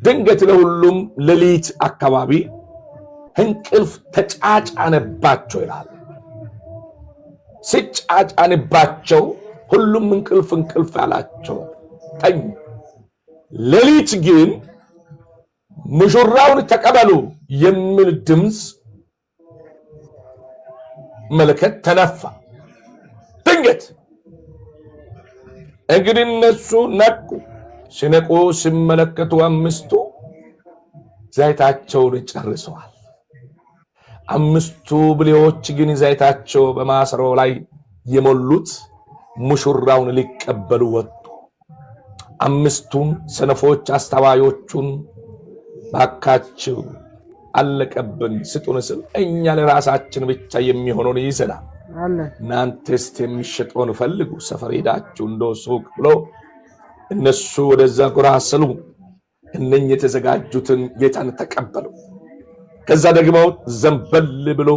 ድንገት ለሁሉም ሌሊት አካባቢ እንቅልፍ ተጫጫነባቸው ይላል። ሲጫጫንባቸው ሁሉም እንቅልፍ ያላቸው ተኙ። ሌሊት ግን ሙሽራውን ተቀበሉ የሚል ድምፅ መለከት ተነፋ። ድንገት እንግዲህ እነሱ ነቁ። ሲነቁ ሲመለከቱ አምስቱ ዘይታቸውን ጨርሰዋል። አምስቱ ብልሆች ግን ዘይታቸው በማሰሮ ላይ የሞሉት ሙሽራውን ሊቀበሉ ወጡ። አምስቱን ሰነፎች አስተዋዮቹን ባካችሁ አለቀብን ስጡን ስል እኛ ለራሳችን ብቻ የሚሆነውን ይዘናል፣ እናንተስ የሚሸጠውን ፈልጉ ሰፈር ሄዳችሁ እንደ ሱቅ ብሎ እነሱ ወደዛ ጎራ ስሉ። እነኚህ የተዘጋጁትን ጌታን ተቀበሉ። ከዛ ደግሞ ዘንበል ብሎ